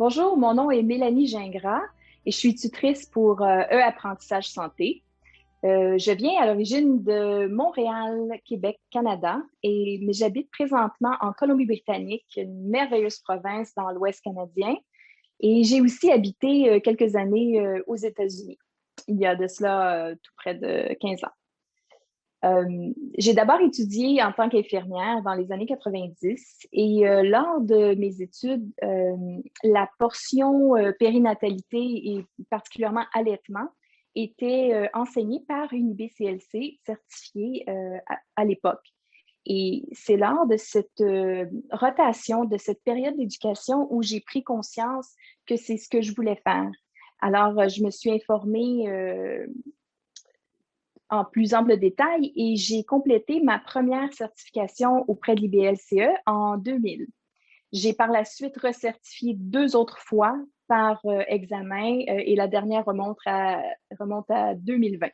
Bonjour, mon nom est Mélanie Gingras et je suis tutrice pour E-Apprentissage Santé. Je viens à l'origine de Montréal, Québec, Canada, mais j'habite présentement en Colombie-Britannique, une merveilleuse province dans l'Ouest canadien. Et j'ai aussi habité quelques années aux États-Unis, il y a de cela tout près de 15 ans. J'ai d'abord étudié en tant qu'infirmière dans les années 90 et lors de mes études, la portion périnatalité et particulièrement allaitement était enseignée par une IBCLC certifiée à l'époque. Et c'est lors de cette rotation, de cette période d'éducation où j'ai pris conscience que c'est ce que je voulais faire. Alors, je me suis informée en plus ample détail et j'ai complété ma première certification auprès de l'IBLCE en 2000. J'ai par la suite recertifié 2 autres fois par examen et la dernière remonte à 2020.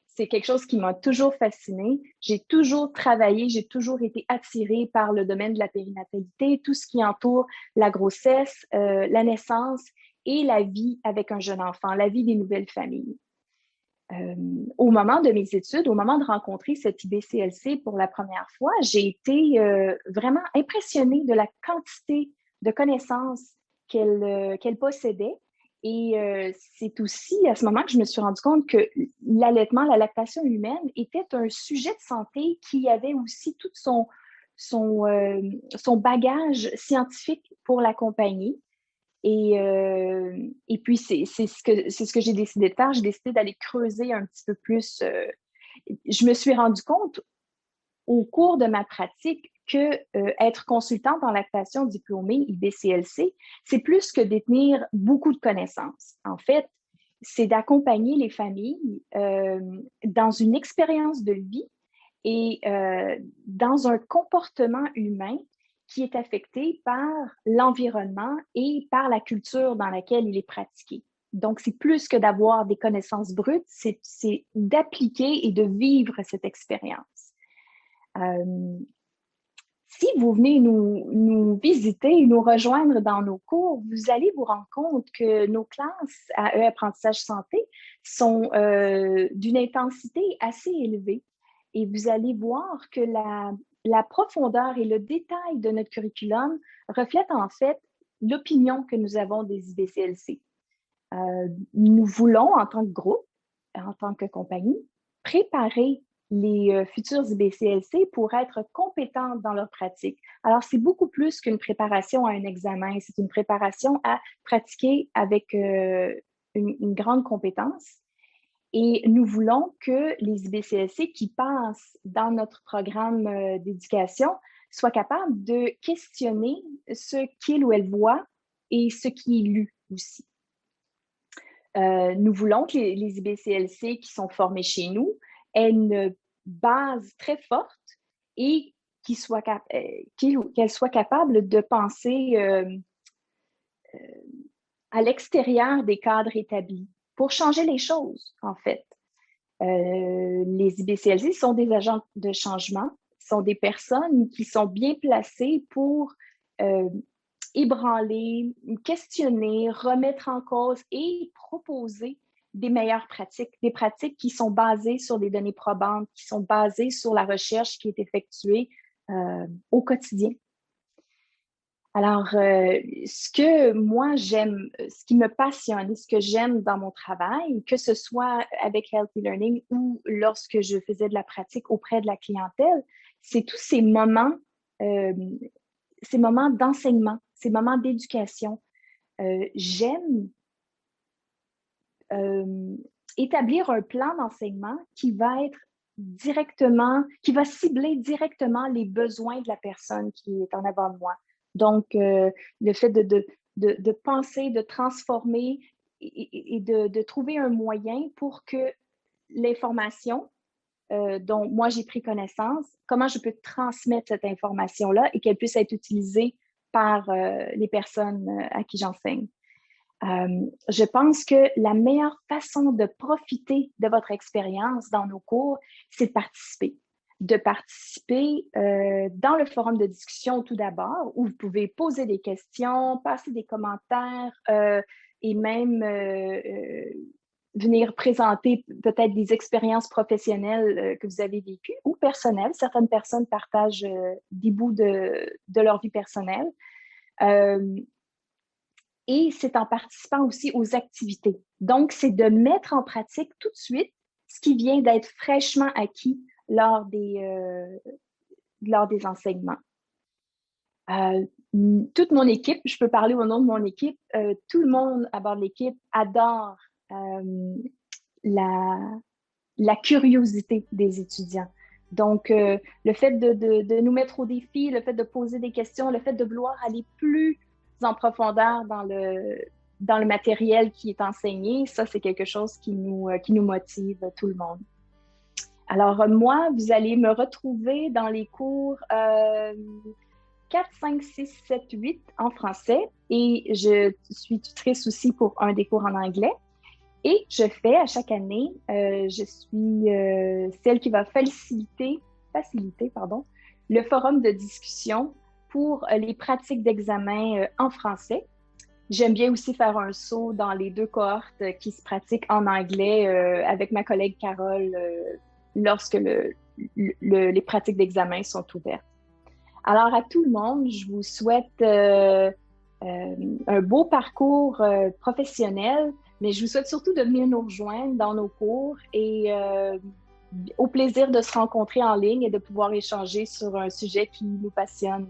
C'est quelque chose qui m'a toujours fascinée. J'ai toujours travaillé, j'ai toujours été attirée par le domaine de la périnatalité, tout ce qui entoure la grossesse, la naissance et la vie avec un jeune enfant, la vie des nouvelles familles. Au moment de mes études, au moment de rencontrer cette IBCLC pour la première fois, j'ai été vraiment impressionnée de la quantité de connaissances qu'elle possédait. Et c'est aussi à ce moment que je me suis rendu compte que l'allaitement, la lactation humaine était un sujet de santé qui avait aussi tout son bagage scientifique pour l'accompagner. Et puis, c'est ce que j'ai décidé de faire. J'ai décidé d'aller creuser un petit peu plus. Je me suis rendu compte au cours de ma pratique que être consultante en lactation diplômée IBCLC, c'est plus que détenir beaucoup de connaissances. En fait, c'est d'accompagner les familles dans une expérience de vie et dans un comportement humain qui est affecté par l'environnement et par la culture dans laquelle il est pratiqué. Donc, c'est plus que d'avoir des connaissances brutes, c'est d'appliquer et de vivre cette expérience. Euh, Si vous venez nous visiter, nous rejoindre dans nos cours, vous allez vous rendre compte que nos classes à E-Apprentissage Santé sont d'une intensité assez élevée. Et vous allez voir que la profondeur et le détail de notre curriculum reflètent en fait l'opinion que nous avons des IBCLC. Nous voulons, en tant que groupe, en tant que compagnie, préparer les futurs IBCLC pour être compétentes dans leur pratique. Alors, c'est beaucoup plus qu'une préparation à un examen, c'est une préparation à pratiquer avec une grande compétence. Et nous voulons que les IBCLC qui passent dans notre programme d'éducation soient capables de questionner ce qu'ils ou elles voient et ce qui est lu aussi. Nous voulons que les IBCLC qui sont formés chez nous aient une base très forte et qu'elles soient capables de penser à l'extérieur des cadres établis pour changer les choses, en fait. Les IBCLC sont des agents de changement, sont des personnes qui sont bien placées pour ébranler, questionner, remettre en cause et proposer des meilleures pratiques, des pratiques qui sont basées sur des données probantes, qui sont basées sur la recherche qui est effectuée au quotidien. Alors, ce que moi j'aime, ce qui me passionne et ce que j'aime dans mon travail, que ce soit avec Healthy Learning ou lorsque je faisais de la pratique auprès de la clientèle, c'est tous ces moments d'enseignement, ces moments d'éducation. J'aime établir un plan d'enseignement qui va être qui va cibler directement les besoins de la personne qui est en avant de moi. Donc, le fait de penser, de transformer et de trouver un moyen pour que l'information dont moi j'ai pris connaissance, comment je peux transmettre cette information-là et qu'elle puisse être utilisée par les personnes à qui j'enseigne. Je pense que la meilleure façon de profiter de votre expérience dans nos cours, c'est de participer. de participer dans le forum de discussion tout d'abord, où vous pouvez poser des questions, passer des commentaires et même venir présenter peut-être des expériences professionnelles que vous avez vécues ou personnelles. Certaines personnes partagent des bouts de leur vie personnelle. Et c'est en participant aussi aux activités. Donc, c'est de mettre en pratique tout de suite ce qui vient d'être fraîchement acquis lors des enseignements. Toute mon équipe, je peux parler au nom de mon équipe, tout le monde à bord de l'équipe adore la curiosité des étudiants. Donc, le fait de nous mettre au défi, le fait de poser des questions, le fait de vouloir aller plus en profondeur dans le matériel qui est enseigné, ça, c'est quelque chose qui nous motive tout le monde. Alors, moi, vous allez me retrouver dans les cours 4, 5, 6, 7, 8 en français et je suis tutrice aussi pour un des cours en anglais. Et je fais à chaque année, je suis celle qui va faciliter le forum de discussion pour les pratiques d'examen en français. J'aime bien aussi faire un saut dans les 2 cohortes qui se pratiquent en anglais avec ma collègue Carole lorsque les pratiques d'examen sont ouvertes. Alors, à tout le monde, je vous souhaite un beau parcours professionnel, mais je vous souhaite surtout de venir nous rejoindre dans nos cours et au plaisir de se rencontrer en ligne et de pouvoir échanger sur un sujet qui nous passionne,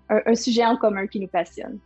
un sujet en commun qui nous passionne.